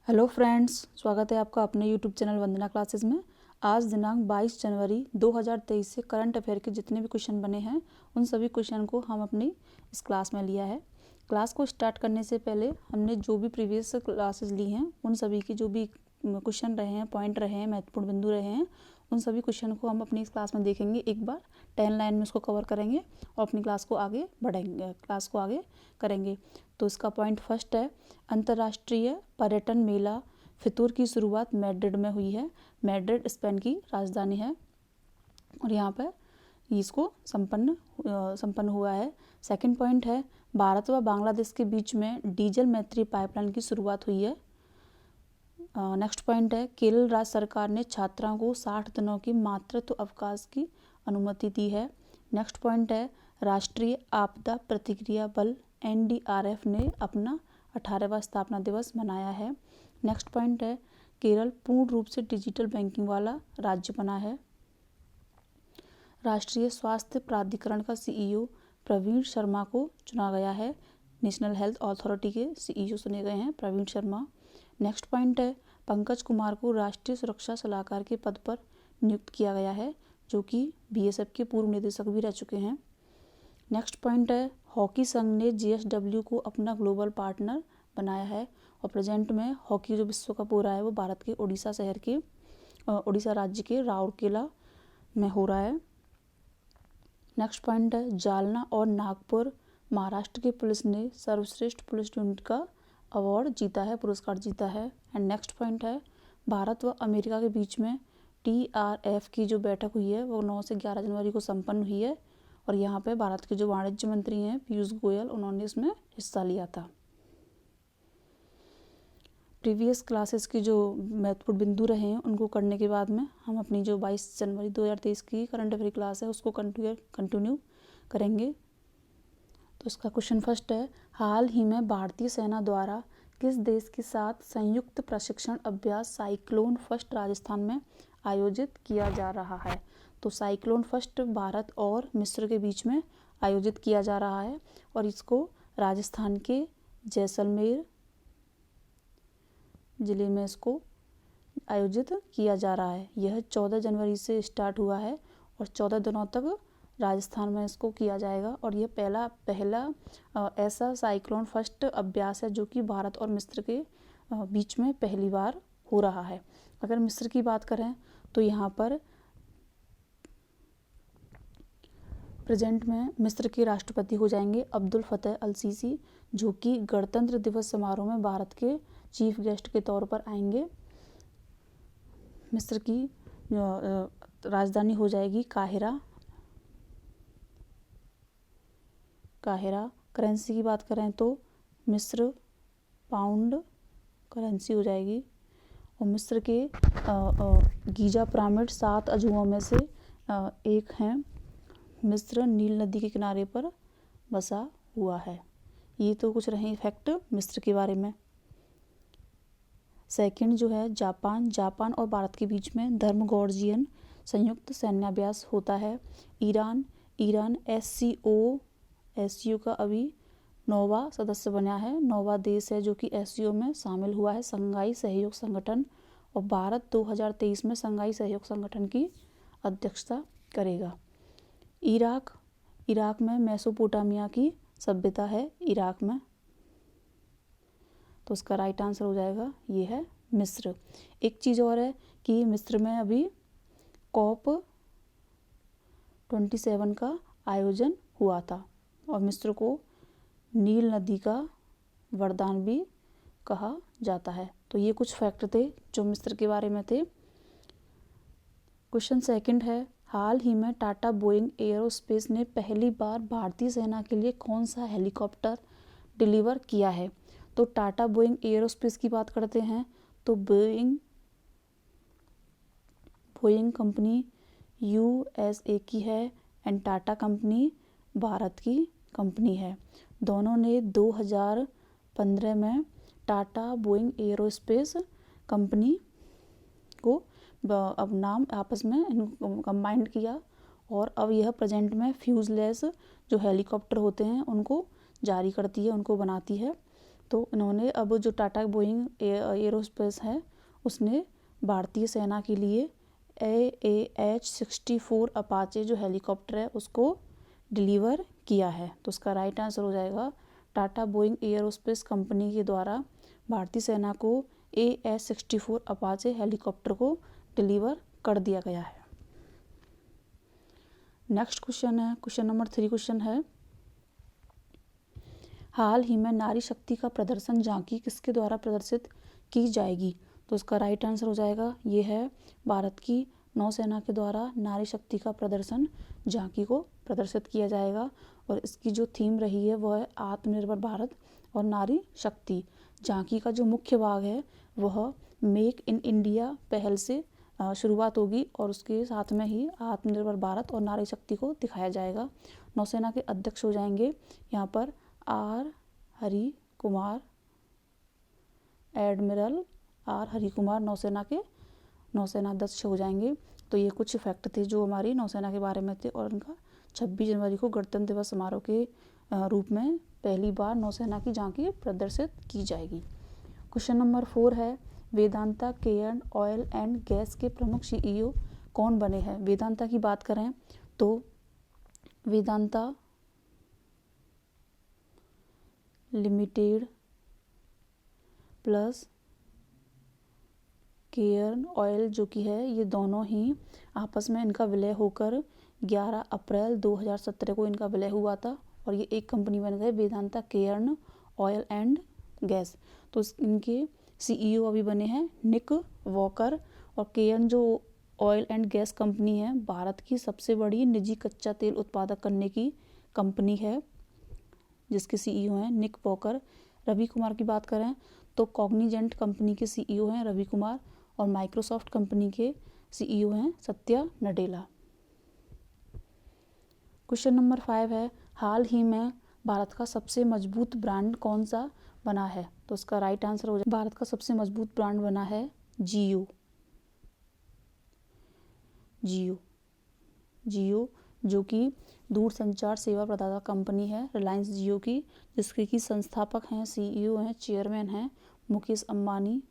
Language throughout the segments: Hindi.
हेलो फ्रेंड्स, स्वागत है आपका अपने यूट्यूब चैनल वंदना क्लासेस में। आज दिनांक 22 जनवरी 2023 से करंट अफेयर के जितने भी क्वेश्चन बने हैं उन सभी क्वेश्चन को हम अपनी इस क्लास में लिया है। क्लास को स्टार्ट करने से पहले हमने जो भी प्रीवियस क्लासेस ली हैं उन सभी के जो भी क्वेश्चन रहे हैं, पॉइंट रहे हैं, महत्वपूर्ण बिंदु रहे हैं, उन सभी क्वेश्चन को हम अपनी इस क्लास में देखेंगे। एक बार 10 लाइन में उसको कवर करेंगे और अपनी क्लास को आगे बढ़ाएंगे, क्लास को आगे करेंगे। तो इसका पॉइंट फर्स्ट है, अंतर्राष्ट्रीय पर्यटन मेला फितूर की शुरुआत मैड्रिड में हुई है। मैड्रिड स्पेन की राजधानी है और यहाँ पर इसको संपन्न हुआ है। सेकंड पॉइंट है, भारत व बांग्लादेश के बीच में डीजल मैत्री पाइपलाइन की शुरुआत हुई है। नेक्स्ट पॉइंट है, केरल राज्य सरकार ने छात्राओं को 60 दिनों की मातृत्व अवकाश की अनुमति दी है। नेक्स्ट पॉइंट है, राष्ट्रीय आपदा प्रतिक्रिया बल NDRF ने अपना 18वां स्थापना दिवस मनाया है। नेक्स्ट पॉइंट है, केरल पूर्ण रूप से डिजिटल बैंकिंग वाला राज्य बना है। राष्ट्रीय स्वास्थ्य प्राधिकरण का CEO प्रवीण शर्मा को चुना गया है। नेशनल हेल्थ अथॉरिटी के CEO चुने गए हैं प्रवीण शर्मा। नेक्स्ट पॉइंट है, पंकज कुमार को राष्ट्रीय सुरक्षा सलाहकार के पद पर नियुक्त किया गया है, जो कि BSF के पूर्व निदेशक भी रह चुके हैं। नेक्स्ट पॉइंट है, हॉकी संघ ने JSW को अपना ग्लोबल पार्टनर बनाया है और प्रेजेंट में हॉकी जो विश्व कप हो रहा है वो भारत के उड़ीसा राज्य के राउरकेला में हो रहा है। नेक्स्ट पॉइंट है, जालना और नागपुर महाराष्ट्र की पुलिस ने सर्वश्रेष्ठ पुलिस यूनिट का अवार्ड जीता है, पुरस्कार जीता है। एंड नेक्स्ट पॉइंट है, भारत व अमेरिका के बीच में TRF की जो बैठक हुई है वो 9 से 11 जनवरी को संपन्न हुई है और यहाँ पे भारत के जो वाणिज्य मंत्री हैं पीयूष गोयल, उन्होंने इसमें हिस्सा लिया था। प्रीवियस क्लासेस की जो महत्वपूर्ण बिंदु रहे हैं उनको करने के बाद में हम अपनी जो 22 जनवरी 2023 की करंट अफेयर क्लास है उसको कंटिन्यू करेंगे। तो इसका क्वेश्चन फर्स्ट है, हाल ही में भारतीय सेना द्वारा किस देश के साथ संयुक्त प्रशिक्षण अभ्यास साइक्लोन फर्स्ट राजस्थान में आयोजित किया जा रहा है? तो साइक्लोन फर्स्ट भारत और मिस्र के बीच में आयोजित किया जा रहा है और इसको राजस्थान के जैसलमेर ज़िले में इसको आयोजित किया जा रहा है। यह 14 जनवरी से स्टार्ट हुआ है और 14 दिनों तक राजस्थान में इसको किया जाएगा और यह पहला ऐसा साइक्लोन फर्स्ट अभ्यास है जो कि भारत और मिस्र के बीच में पहली बार हो रहा है। अगर मिस्र की बात करें तो यहाँ पर प्रेजेंट में मिस्र के राष्ट्रपति हो जाएंगे अब्दुल फतेह अल सीसी, जो कि गणतंत्र दिवस समारोह में भारत के चीफ गेस्ट के तौर पर आएंगे। मिस्र की राजधानी हो जाएगी काहिरा। करेंसी की बात करें तो मिस्र पाउंड करेंसी हो जाएगी और मिस्र के गीजा पिरामिड 7 अजूबों में से एक हैं। मिस्र नील नदी के किनारे पर बसा हुआ है। ये तो कुछ रहे फैक्ट मिस्र के बारे में। सेकंड जो है, जापान और भारत के बीच में धर्मगोर्जियन संयुक्त सैन्याभ्यास होता है। ईरान SCO का अभी 9वां सदस्य बना है, 9वां देश है जो कि SCO में शामिल हुआ है, शंघाई सहयोग संगठन, और भारत 2023 में शंघाई सहयोग संगठन की अध्यक्षता करेगा। इराक में मेसोपोटामिया की सभ्यता है इराक में, तो उसका राइट आंसर हो जाएगा ये है मिस्र। एक चीज़ और है कि मिस्र में अभी COP27 का आयोजन हुआ था और मिस्र को नील नदी का वरदान भी कहा जाता है। तो ये कुछ फैक्ट थे जो मिस्र के बारे में थे। क्वेश्चन सेकंड है, हाल ही में टाटा बोइंग एयरोस्पेस ने पहली बार भारतीय सेना के लिए कौन सा हेलीकॉप्टर डिलीवर किया है? तो टाटा बोइंग एयरोस्पेस की बात करते हैं तो बोइंग कंपनी USA की है एंड टाटा कंपनी भारत की कंपनी है। दोनों ने 2015 में टाटा बोइंग एयरोस्पेस कंपनी को अब नाम आपस में कंबाइंड किया और अब यह प्रेजेंट में फ्यूजलेस जो हेलीकॉप्टर होते हैं उनको जारी करती है, उनको बनाती है। तो इन्होंने अब जो टाटा बोइंग एरोस्पेस है उसने भारतीय सेना के लिए AAH-64 अपाचे जो हेलीकॉप्टर है उसको डिलीवर किया है। तो उसका राइट आंसर हो जाएगा टाटा बोइंग एरोस्पेस कंपनी के द्वारा भारतीय सेना को AH-64 अपाचे हेलीकॉप्टर को डिलीवर कर दिया गया है। नेक्स्ट क्वेश्चन है, क्वेश्चन नंबर 3 क्वेश्चन है, हाल ही में नारी शक्ति का प्रदर्शन झांकी किसके द्वारा प्रदर्शित की जाएगी? तो उसका राइट आंसर हो जाएगा ये है भारत की नौसेना के द्वारा नारी शक्ति का प्रदर्शन झांकी को प्रदर्शित किया जाएगा। और इसकी जो थीम रही है वह है आत्मनिर्भर भारत और नारी शक्ति। झांकी का जो मुख्य भाग है वह मेक इन इंडिया पहल से शुरुआत होगी और उसके साथ में ही आत्मनिर्भर भारत और नारी शक्ति को दिखाया जाएगा। नौसेना के अध्यक्ष हो जाएंगे यहाँ पर R Hari Kumar, admiral R Hari Kumar नौसेना अध्यक्ष हो जाएंगे। तो ये कुछ फैक्ट थे जो हमारी नौसेना के बारे में थे और उनका 26 जनवरी को गणतंत्र दिवस समारोह के रूप में पहली बार नौसेना की झांकी प्रदर्शित की जाएगी। क्वेश्चन नंबर 4 है, Vedanta Cairn oil and gas के प्रमुख CEO कौन बने हैं? वेदांता की बात करें तो Vedanta limited plus Cairn oil जो कि है ये दोनों ही आपस में इनका विलय होकर 11 अप्रैल 2017 को इनका विलय हुआ था और ये एक कंपनी बन गए Vedanta Cairn oil and gas. तो इनके CEO अभी बने हैं निक वॉकर। और केयर्न जो ऑयल एंड गैस कंपनी है भारत की सबसे बड़ी निजी कच्चा तेल उत्पादक करने की कंपनी है जिसके CEO हैं निक वॉकर। रवि कुमार की बात करें तो कॉग्निजेंट कंपनी के CEO हैं रवि कुमार और माइक्रोसॉफ्ट कंपनी के CEO हैं सत्या नडेला। क्वेश्चन नंबर 5 है, हाल ही में भारत का सबसे मजबूत ब्रांड कौन सा बना है? तो उसका राइट आंसर हो जाए भारत का सबसे मजबूत ब्रांड बना है जियो जो कि दूरसंचार सेवा प्रदाता कंपनी है रिलायंस जियो की, जिसके की संस्थापक हैं CEO हैं चेयरमैन हैं मुकेश अंबानी।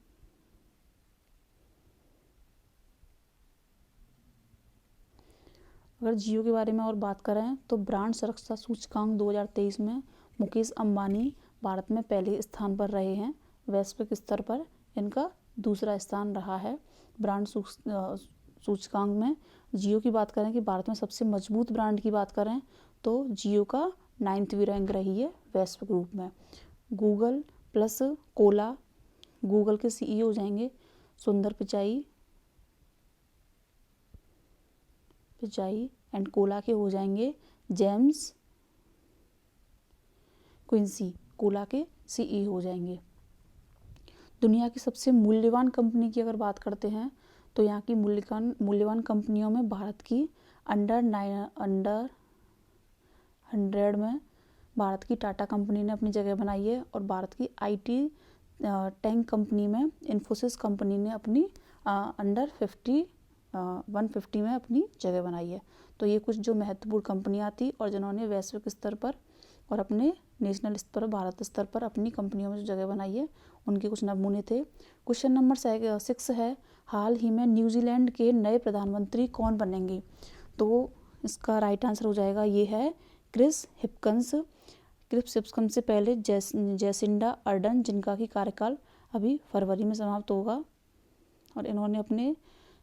अगर जियो के बारे में और बात करें तो ब्रांड सुरक्षा सूचकांक 2023 में मुकेश अंबानी भारत में पहले स्थान पर रहे हैं। वैश्विक स्तर पर इनका दूसरा स्थान रहा है। ब्रांड सूचकांक में जियो की बात करें कि भारत में सबसे मजबूत ब्रांड की बात करें तो जियो का 9वीं रैंक रही है वैश्विक रूप में। गूगल प्लस कोला, गूगल के CEO हो जाएंगे सुंदर पिचाई एंड कोला के हो जाएंगे जेम्स क्विंसी, कोला के CEO हो जाएंगे। दुनिया की सबसे मूल्यवान कंपनी की अगर बात करते हैं तो यहाँ की मूल्यवान कंपनियों में भारत की अंडर 100 में भारत की टाटा कंपनी ने अपनी जगह बनाई है और भारत की IT टैंक कंपनी में इन्फोसिस कंपनी ने अपनी अंडर 150 में अपनी जगह बनाई है। तो ये कुछ जो महत्वपूर्ण कंपनियां थी और जिन्होंने वैश्विक स्तर पर और अपने नेशनल स्तर पर भारत स्तर पर अपनी कंपनियों में जो जगह बनाई है उनके कुछ नमूने थे। क्वेश्चन नंबर 6 है, हाल ही में न्यूजीलैंड के नए प्रधानमंत्री कौन बनेंगे? तो इसका राइट आंसर हो जाएगा ये है क्रिस हिप्किंस से पहले जैसिंडा अर्डन जिनका की कार्यकाल अभी फरवरी में समाप्त होगा और इन्होंने अपने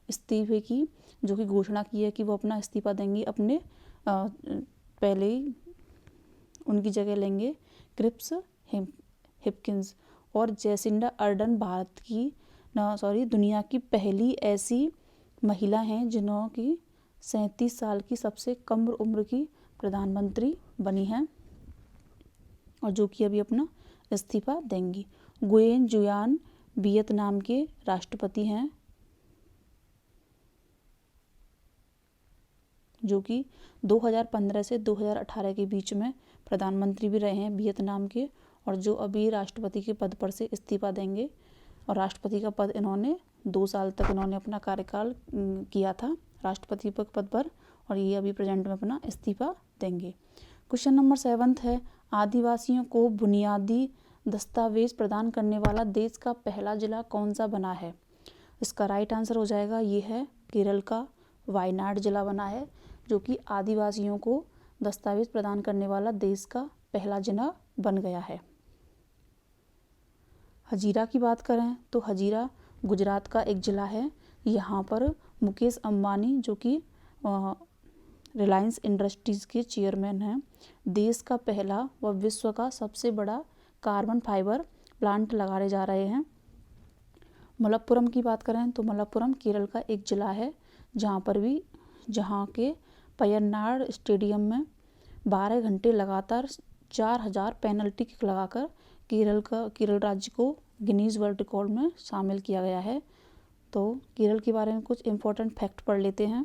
इस्तीफे की जो कि घोषणा की है कि वो अपना इस्तीफा देंगे, अपने पहले ही उनकी जगह लेंगे क्रिस हिप्किंस। और जैसिंडा अर्डन दुनिया की पहली ऐसी महिला हैं जिन्हों की 37 साल की सबसे कम उम्र की प्रधानमंत्री बनी हैं और जो कि अभी अपना इस्तीफा देंगी। गुयेन जुयान वियतनाम के राष्ट्रपति हैं जो कि 2015 से 2018 के बीच में प्रधानमंत्री भी रहे हैं वियतनाम के और जो अभी राष्ट्रपति के पद पर से इस्तीफा देंगे। और राष्ट्रपति का पद इन्होंने 2 साल तक इन्होंने अपना कार्यकाल किया था राष्ट्रपति पद पर और ये अभी प्रेजेंट में अपना इस्तीफा देंगे। क्वेश्चन नंबर 7 है, आदिवासियों को बुनियादी दस्तावेज प्रदान करने वाला देश का पहला जिला कौन सा बना है? इसका राइट आंसर हो जाएगा ये है केरल का वायनाड जिला बना है, जो कि आदिवासियों को दस्तावेज प्रदान करने वाला देश का पहला जिला बन गया है। हजीरा की बात करें तो हजीरा गुजरात का एक ज़िला है। यहाँ पर मुकेश अंबानी, जो कि रिलायंस इंडस्ट्रीज़ के चेयरमैन हैं, देश का पहला व विश्व का सबसे बड़ा कार्बन फाइबर प्लांट लगाने जा रहे हैं। मलप्पुरम की बात करें तो मलप्पुरम केरल का एक ज़िला है, जहाँ के पय्यनाड स्टेडियम में 12 घंटे लगातार 4000 पेनल्टी किक लगाकर केरल राज्य को गिनीज वर्ल्ड रिकॉर्ड में शामिल किया गया है। तो केरल के बारे में कुछ इम्पोर्टेंट फैक्ट पढ़ लेते हैं।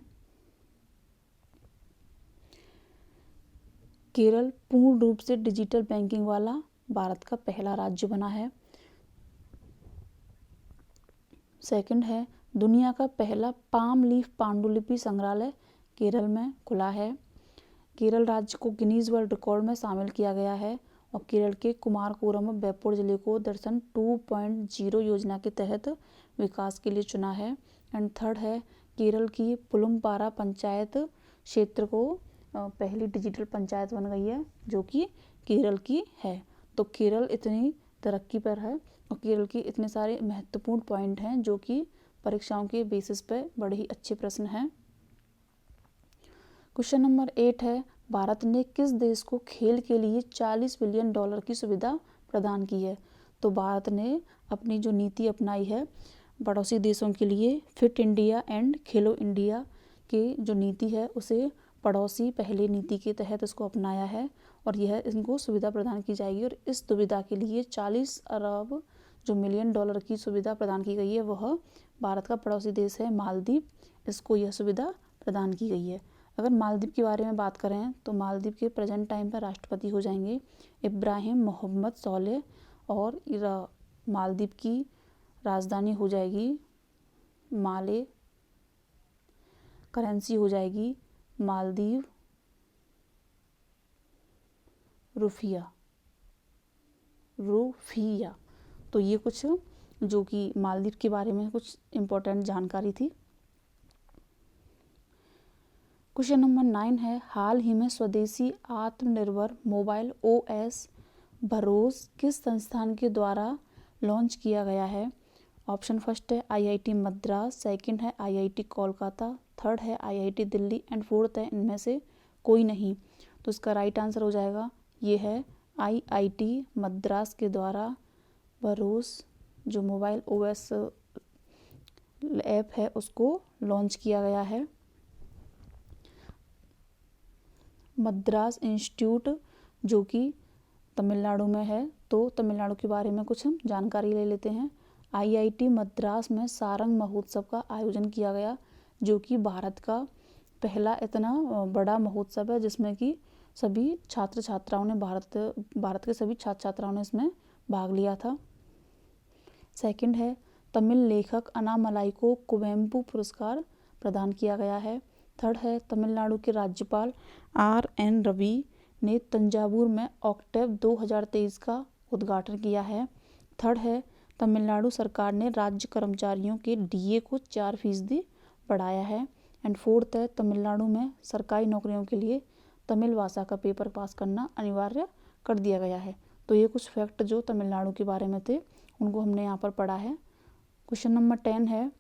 केरल पूर्ण रूप से डिजिटल बैंकिंग वाला भारत का पहला राज्य बना है। सेकंड है, दुनिया का पहला पाम लीफ पांडुलिपि संग्रहालय केरल में खुला है। केरल राज्य को गिनीज वर्ल्ड रिकॉर्ड में शामिल किया गया है और केरल के कुमारकोरम बेप्पुर जिले को दर्शन 2.0 योजना के तहत विकास के लिए चुना है। एंड थर्ड है, केरल की पुलुमपारा पंचायत क्षेत्र को पहली डिजिटल पंचायत बन गई है, जो कि केरल की है। तो केरल इतनी तरक्की पर है और केरल के इतने सारे महत्वपूर्ण पॉइंट हैं जो कि परीक्षाओं के बेसिस पे बड़े ही अच्छे प्रश्न हैं। क्वेश्चन नंबर 8 है, भारत ने किस देश को खेल के लिए $40 बिलियन की सुविधा प्रदान की है? तो भारत ने अपनी जो नीति अपनाई है पड़ोसी देशों के लिए, fit India and Khelo India की जो नीति है उसे पड़ोसी पहले नीति के तहत इसको अपनाया है और यह इनको सुविधा प्रदान की जाएगी। और इस सुविधा के लिए 40 अरब जो मिलियन डॉलर की सुविधा प्रदान की गई है वह भारत का पड़ोसी देश है मालदीव, इसको यह सुविधा प्रदान की गई है। अगर मालदीव के बारे में बात करें तो मालदीव के प्रेजेंट टाइम पर राष्ट्रपति हो जाएंगे इब्राहिम मोहम्मद सोलेह और मालदीव की राजधानी हो जाएगी माले, करेंसी हो जाएगी मालदीव रुफिया। तो ये कुछ जो कि मालदीव के बारे में कुछ इम्पोर्टेंट जानकारी थी। क्वेश्चन नंबर 9 है, हाल ही में स्वदेशी आत्मनिर्भर मोबाइल OS भरोस किस संस्थान के द्वारा लॉन्च किया गया है? ऑप्शन फर्स्ट है IIT मद्रास, सेकंड है IIT कोलकाता, थर्ड है IIT दिल्ली एंड फोर्थ है इनमें से कोई नहीं। तो इसका राइट आंसर हो जाएगा ये है IIT मद्रास के द्वारा भरोस जो मोबाइल OS ऐप है उसको लॉन्च किया गया है। मद्रास इंस्टीट्यूट जो कि तमिलनाडु में है, तो तमिलनाडु के बारे में कुछ हम जानकारी ले लेते हैं। IIT मद्रास में सारंग महोत्सव का आयोजन किया गया, जो कि भारत का पहला इतना बड़ा महोत्सव है जिसमें कि सभी छात्र छात्राओं ने भारत के सभी छात्र छात्राओं ने इसमें भाग लिया था। सेकंड है, तमिल लेखक अन्नामलाई को कुवेम्पु पुरस्कार प्रदान किया गया है। थर्ड है, तमिलनाडु के राज्यपाल RN रवि ने तंजावुर में ऑक्टेव 2023 का उद्घाटन किया है। थर्ड है, तमिलनाडु सरकार ने राज्य कर्मचारियों के DA को 4% बढ़ाया है। एंड फोर्थ है, तमिलनाडु में सरकारी नौकरियों के लिए तमिल भाषा का पेपर पास करना अनिवार्य कर दिया गया है। तो ये कुछ फैक्ट जो तमिलनाडु के बारे में थे उनको हमने यहाँ पर पढ़ा है। क्वेश्चन नंबर 10 है,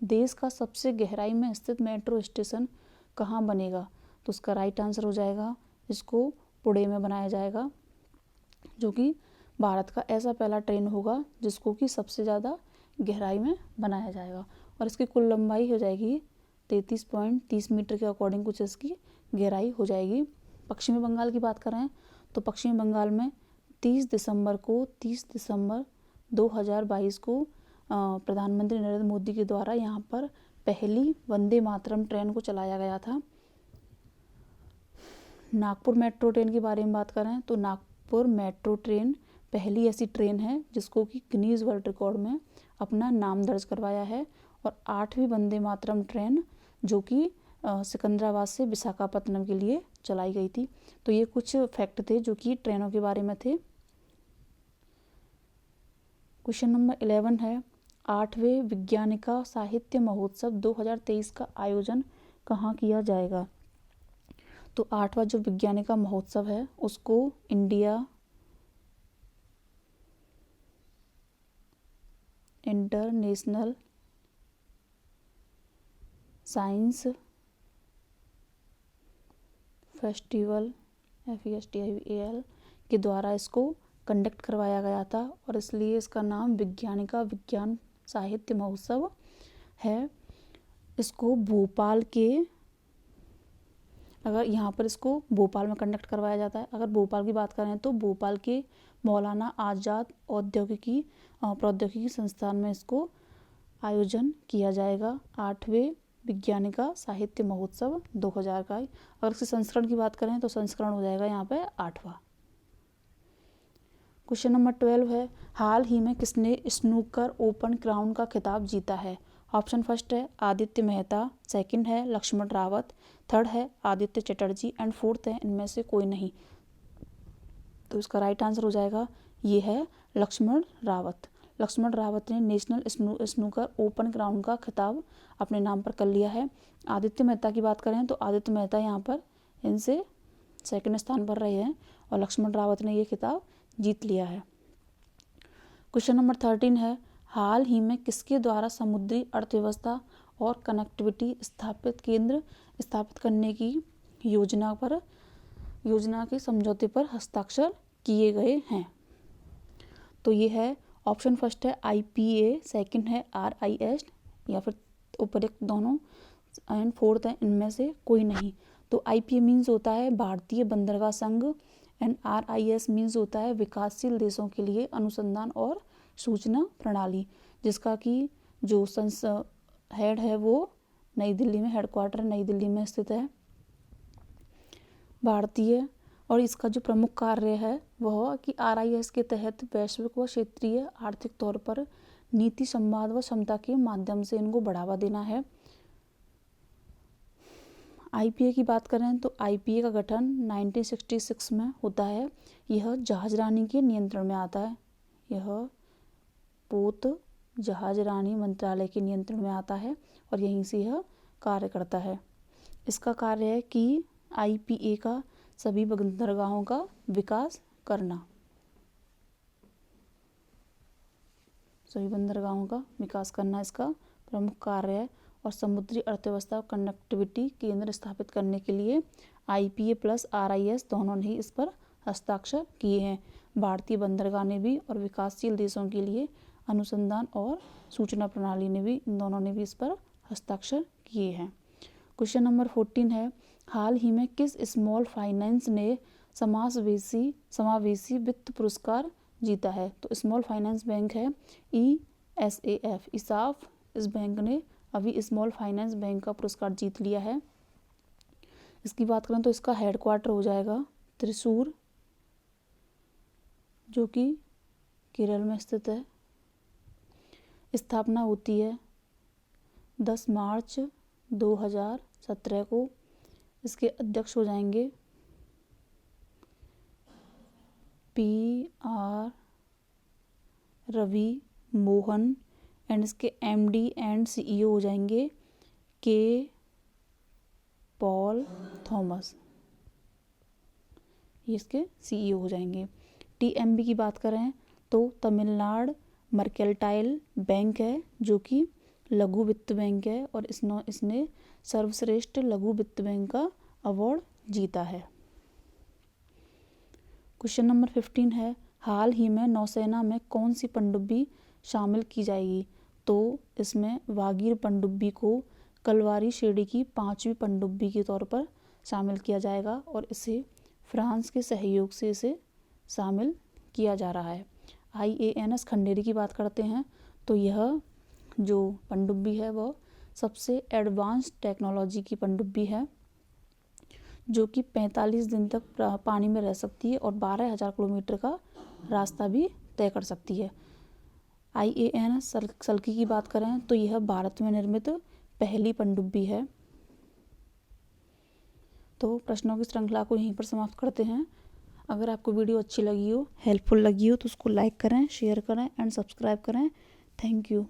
देश का सबसे गहराई में स्थित मेट्रो स्टेशन कहाँ बनेगा? तो उसका राइट आंसर हो जाएगा इसको पुणे में बनाया जाएगा, जो कि भारत का ऐसा पहला ट्रेन होगा जिसको कि सबसे ज़्यादा गहराई में बनाया जाएगा और इसकी कुल लंबाई हो जाएगी 33.30 मीटर के अकॉर्डिंग कुछ इसकी गहराई हो जाएगी। पश्चिमी बंगाल की बात करें तो पश्चिमी बंगाल में 30 दिसंबर 2022 को प्रधानमंत्री नरेंद्र मोदी के द्वारा यहाँ पर पहली वंदे मातरम ट्रेन को चलाया गया था। नागपुर मेट्रो ट्रेन के बारे में बात करें तो नागपुर मेट्रो ट्रेन पहली ऐसी ट्रेन है जिसको कि गिनीज वर्ल्ड रिकॉर्ड में अपना नाम दर्ज करवाया है और 8वीं वंदे मातरम ट्रेन जो कि सिकंदराबाद से विशाखापत्तनम के लिए चलाई गई थी। तो ये कुछ फैक्ट थे जो कि ट्रेनों के बारे में थे। क्वेश्चन नंबर 11 है, 8वें विज्ञानिका साहित्य महोत्सव 2023 का आयोजन कहाँ किया जाएगा? तो 8वां जो विज्ञानिका महोत्सव है उसको India international science festival FESTIVAL के द्वारा इसको कंडक्ट करवाया गया था और इसलिए इसका नाम विज्ञानिका विज्ञान साहित्य महोत्सव है। इसको भोपाल के, अगर यहाँ पर इसको भोपाल में कंडक्ट करवाया जाता है, अगर भोपाल की बात करें तो भोपाल के मौलाना आज़ाद प्रौद्योगिकी संस्थान में इसको आयोजन किया जाएगा। 8वें विज्ञानिका साहित्य महोत्सव 2000 का। अगर इसके संस्करण की बात करें तो संस्करण हो जाएगा यहाँ पे 8वां। क्वेश्चन नंबर 12 है, हाल ही में किसने स्नूकर ओपन क्राउन का खिताब जीता है? ऑप्शन फर्स्ट है आदित्य मेहता, सेकंड है लक्ष्मण रावत, थर्ड है आदित्य चटर्जी एंड फोर्थ है इनमें से कोई नहीं। तो इसका राइट आंसर हो जाएगा ये है लक्ष्मण रावत। लक्ष्मण रावत ने नेशनल स्नूकर ओपन क्राउन का खिताब अपने नाम पर कर लिया है। आदित्य मेहता की बात करें तो आदित्य मेहता यहाँ पर इनसे सेकंड स्थान पर रहे हैं और लक्ष्मण रावत ने ये खिताब जीत लिया है। क्वेश्चन नंबर 13 है, हाल ही में किसके द्वारा समुद्री अर्थव्यवस्था और कनेक्टिविटी केंद्र स्थापित करने की योजना के समझौते पर हस्ताक्षर किए गए हैं? तो ये है ऑप्शन फर्स्ट है IPA, सेकंड है RIS या फिर उपरोक्त दोनों एंड फोर्थ है इनमें से कोई नहीं। तो IPA मीन्स होता है भारतीय बंदरगाह संघ एंड RIS मीन्स होता है विकासशील देशों के लिए अनुसंधान और सूचना प्रणाली, जिसका कि जो हेड है वो नई दिल्ली में, हेडक्वार्टर नई दिल्ली में स्थित है भारतीय। और इसका जो प्रमुख कार्य है वह कि RIS के तहत वैश्विक व क्षेत्रीय आर्थिक तौर पर नीति संवाद व क्षमता के माध्यम से इनको बढ़ावा देना है। IPA की बात करें तो IPA का गठन 1966 में होता है। यह जहाजरानी के नियंत्रण में आता है। यह पोत जहाजरानी मंत्रालय के नियंत्रण में आता है और यहीं से यह कार्य करता है। इसका कार्य है कि IPA का सभी बंदरगाहों का विकास करना, इसका प्रमुख कार्य है। और समुद्री अर्थव्यवस्था और कनेक्टिविटी केंद्र स्थापित करने के लिए IPA प्लस RIS दोनों ने ही इस पर हस्ताक्षर किए हैं। भारतीय बंदरगाह ने भी और विकासशील देशों के लिए अनुसंधान और सूचना प्रणाली ने भी, इन दोनों ने भी इस पर हस्ताक्षर किए हैं। क्वेश्चन नंबर 14 है, हाल ही में किस स्मॉल फाइनेंस ने समावेशी वित्त पुरस्कार जीता है? तो स्मॉल फाइनेंस बैंक है ESAF, इसाफ। इस बैंक ने अभी स्मॉल फाइनेंस बैंक का पुरस्कार जीत लिया है। इसकी बात करें तो इसका हेडक्वार्टर हो जाएगा त्रिशूर, जो कि केरल में स्थित है। स्थापना होती है 10 मार्च 2017 को। इसके अध्यक्ष हो जाएंगे PR रवि मोहन एंड इसके MD एंड CEO हो जाएंगे K पॉल थॉमस। ये इसके CEO हो जाएंगे। TMB की बात करें तो तमिलनाडु मर्केंटाइल बैंक है, जो कि लघु वित्त बैंक है और इसने सर्वश्रेष्ठ लघु वित्त बैंक का अवार्ड जीता है। क्वेश्चन नंबर 15 है, हाल ही में नौसेना में कौन सी पनडुब्बी शामिल की जाएगी? तो इसमें वागीर पनडुब्बी को कलवारी श्रेणी की 5वीं पनडुब्बी के तौर पर शामिल किया जाएगा और इसे फ्रांस के सहयोग से इसे शामिल किया जा रहा है। IANS खंडेरी की बात करते हैं तो यह जो पनडुब्बी है वह सबसे एडवांस टेक्नोलॉजी की पनडुब्बी है, जो कि 45 दिन तक पानी में रह सकती है और 12,000 किलोमीटर का रास्ता भी तय कर सकती है। IANS सल्की की बात करें तो यह भारत में निर्मित पहली पनडुब्बी है। तो प्रश्नों की श्रृंखला को यहीं पर समाप्त करते हैं। अगर आपको वीडियो अच्छी लगी हो, हेल्पफुल लगी हो तो उसको लाइक करें, शेयर करें एंड सब्सक्राइब करें। Thank you.